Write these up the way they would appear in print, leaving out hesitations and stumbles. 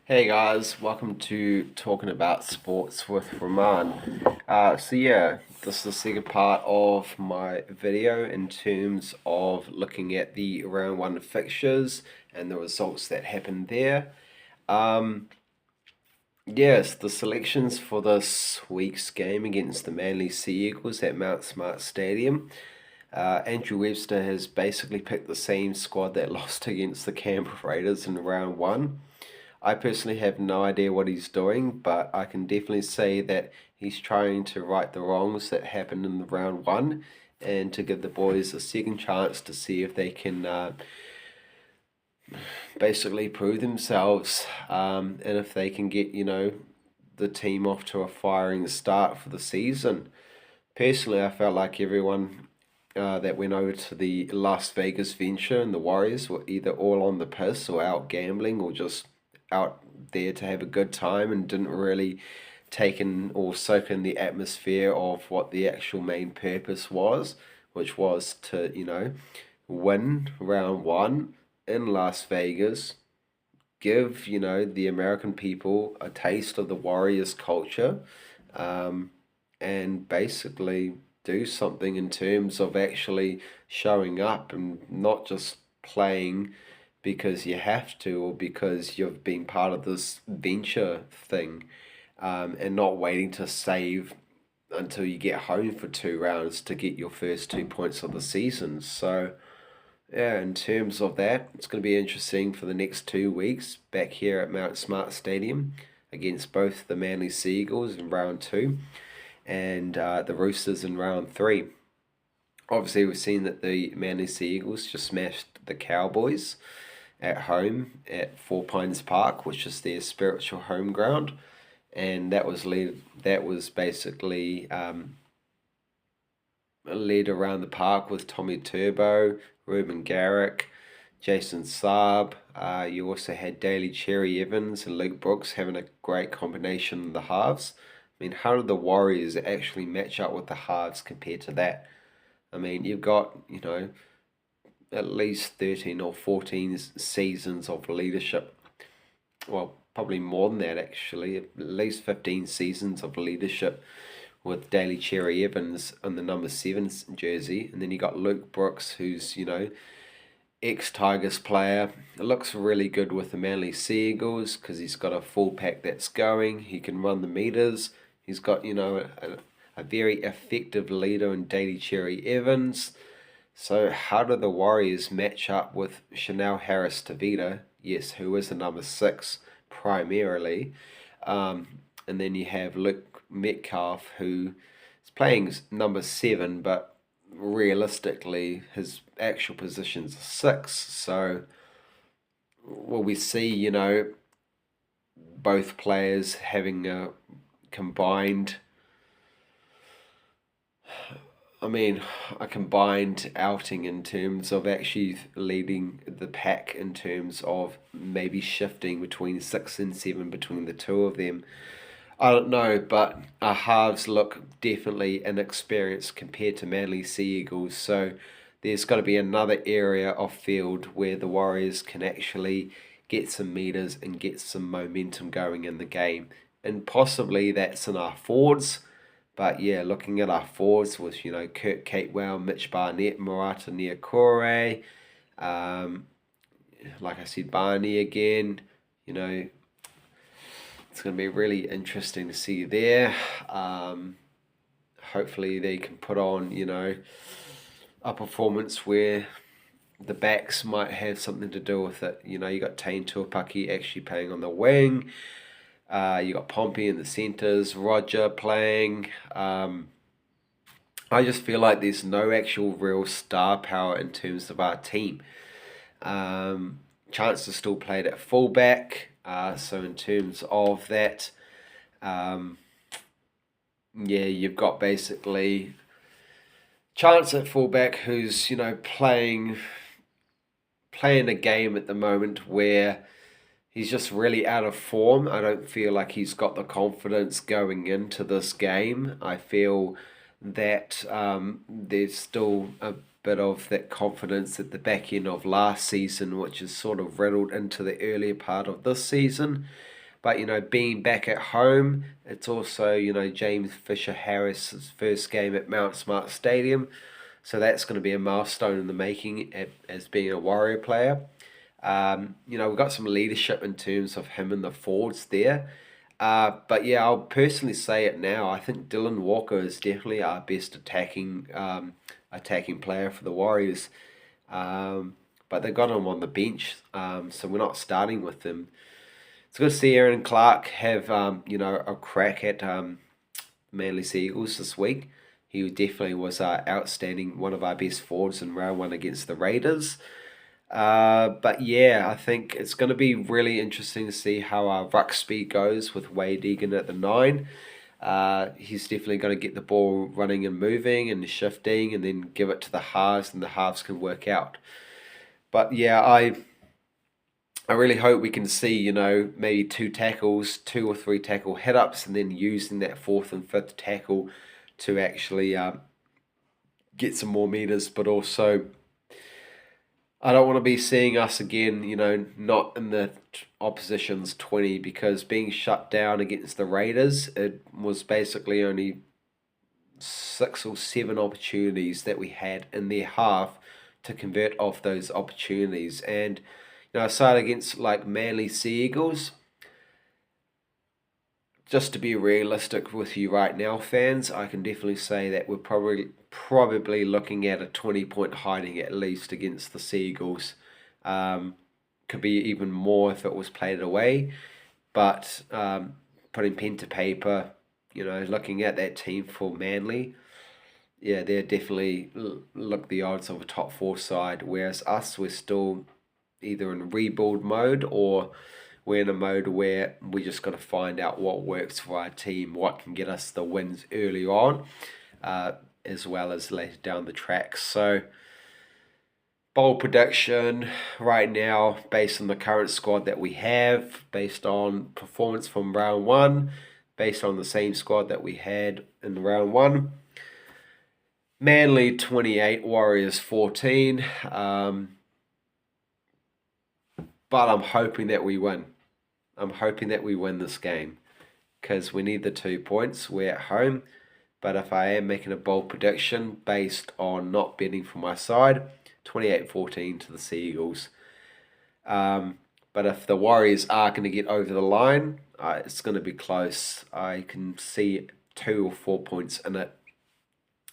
Hey guys, welcome to Talking About Sports with Rahman. This is the second part of my video in terms of looking at the round one fixtures and the results that happened there. Yes, the selections for this week's game against the Manly Sea Eagles at Mount Smart Stadium. Andrew Webster has basically picked the same squad that lost against the Canberra Raiders in round one. I personally have no idea what he's doing, but I can definitely say that he's trying to right the wrongs that happened in the round one and to give the boys a second chance to see if they can basically prove themselves and if they can get, the team off to a firing start for the season. Personally, I felt like everyone that went over to the Las Vegas venture and the Warriors were either all on the piss or out gambling or just out there to have a good time and didn't really take in or soak in the atmosphere of what the actual main purpose was, which was to, win round one in Las Vegas, give, the American people a taste of the Warriors culture, and basically do something in terms of actually showing up and not just playing because you have to or because you've been part of this venture thing, and not waiting to save until you get home for 2 rounds to get your first 2 points of the season. So, yeah, in terms of that, it's going to be interesting for the next 2 weeks back here at Mount Smart Stadium against both the Manly Sea Eagles in round two and the Roosters in round three. Obviously, we've seen that the Manly Sea Eagles just smashed the Cowboys at home at Four Pines Park, which is their spiritual home ground, and that was basically led around the park with Tommy Turbo, Ruben Garrick, Jason Saab. You also had Daly Cherry Evans and Luke Brooks having a great combination in the halves. I mean, how did the Warriors actually match up with the halves compared to that? I mean, you've got, at least 13 or 14 seasons of leadership. Well, probably more than that actually. At least 15 seasons of leadership with Daly Cherry Evans on the number 7 jersey. And then you got Luke Brooks, who's, ex-Tigers player. It looks really good with the Manly Sea Eagles because he's got a full pack that's going. He can run the meters. He's got, a very effective leader in Daly Cherry Evans. So how do the Warriors match up with Chanel Harris-Tavita? Yes, who is the number 6 primarily. And then you have Luke Metcalf, who is playing number 7, but realistically his actual position's 6. So will we see, both players having a combined a combined outing in terms of actually leading the pack in terms of maybe shifting between 6 and 7 between the two of them. I don't know, but our halves look definitely inexperienced compared to Manly Sea Eagles, so there's got to be another area of field where the Warriors can actually get some meters and get some momentum going in the game. And possibly that's in our forwards. But yeah, looking at our forwards with, Kurt Capewell, Mitch Barnett, Murata Niokore, like I said, Barney again, it's going to be really interesting to see there. Hopefully they can put on, a performance where the backs might have something to do with it. You got Tane Tuapaki actually playing on the wing. You got Pompey in the centres, Roger playing. I just feel like there's no actual real star power in terms of our team. Chance is still played at fullback, so in terms of that, you've got basically Chance at fullback who's playing a game at the moment where he's just really out of form. I don't feel like he's got the confidence going into this game. I feel that there's still a bit of that confidence at the back end of last season, which is sort of riddled into the earlier part of this season. But, being back at home, it's also, James Fisher Harris's first game at Mount Smart Stadium. So that's going to be a milestone in the making as being a Warrior player. We've got some leadership in terms of him and the forwards there. But yeah, I'll personally say it now. I think Dylan Walker is definitely our best attacking player for the Warriors. But they got him on the bench, so we're not starting with him. It's good to see Aaron Clark have a crack at Manly Sea Eagles this week. He definitely was outstanding, one of our best forwards in round one against the Raiders. But yeah, I think it's going to be really interesting to see how our ruck speed goes with Wade Egan at the 9. He's definitely going to get the ball running and moving and shifting, and then give it to the halves, and the halves can work out. But yeah, I really hope we can see, maybe 2 or 3 tackle hit-ups, and then using that 4th and 5th tackle to actually get some more meters. But also, I don't want to be seeing us again, not in the opposition's 20, because being shut down against the Raiders, it was basically only 6 or 7 opportunities that we had in their half to convert off those opportunities. And aside against like Manly Sea Eagles, just to be realistic with you right now, fans, I can definitely say that we're probably looking at a 20-point hiding at least against the Sea Eagles. Could be even more if it was played away. But putting pen to paper, looking at that team for Manly, yeah, they're definitely look the odds of a top 4 side, whereas us, we're still either in rebuild mode, or we're in a mode where we just got to find out what works for our team, what can get us the wins early on, as well as later down the track. So, bold prediction right now, based on the current squad that we have, based on performance from round 1, based on the same squad that we had in round 1. Manly 28, Warriors 14. But I'm hoping that we win. I'm hoping that we win this game, because we need the 2 points. We're at home. But if I am making a bold prediction based on not betting for my side, 28-14 to the Sea Eagles. But if the Warriors are going to get over the line, it's going to be close. I can see 2 or 4 points in it.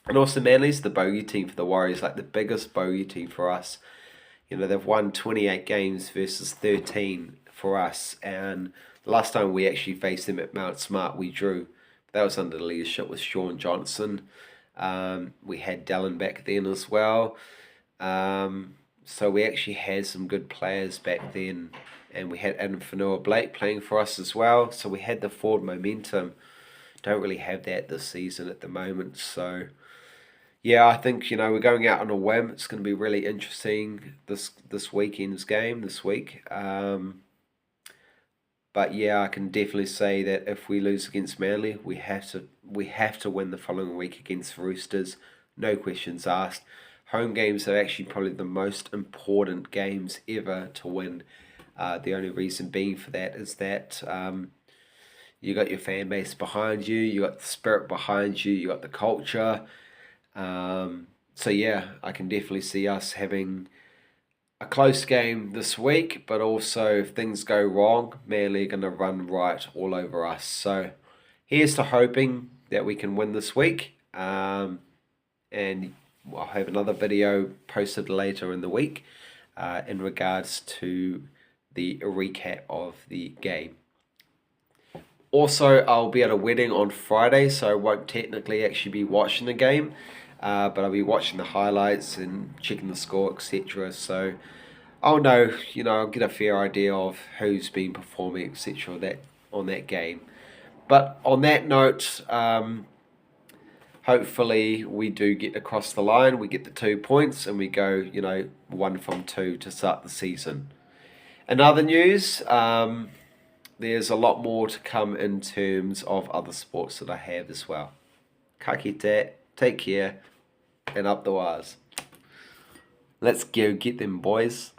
And also, Manly's the bogey team for the Warriors, like the biggest bogey team for us. They've won 28 games versus 13 for us. And the last time we actually faced them at Mount Smart, we drew. That was under the leadership with Sean Johnson. We had Dallin back then as well. So we actually had some good players back then. And we had Adam Fonua-Blake playing for us as well. So we had the forward momentum. Don't really have that this season at the moment. So yeah, I think, we're going out on a whim. It's going to be really interesting this weekend's game this week. But yeah, I can definitely say that if we lose against Manly, we have to win the following week against Roosters. No questions asked. Home games are actually probably the most important games ever to win. The only reason being for that is that you got your fan base behind you, you got the spirit behind you, you got the culture. So yeah, I can definitely see us having a close game this week, but also if things go wrong, Manly are going to run right all over us. So here's to hoping that we can win this week. And I'll have another video posted later in the week in regards to the recap of the game. Also, I'll be at a wedding on Friday, so I won't technically actually be watching the game. But I'll be watching the highlights and checking the score, etc. So I'll know, I'll get a fair idea of who's been performing, etc. on that game. But on that note, hopefully we do get across the line, we get the 2 points, and we go, 1 from 2 to start the season. In other news, there's a lot more to come in terms of other sports that I have as well. Ka kite, take care, and up the wires. Let's go get them, boys.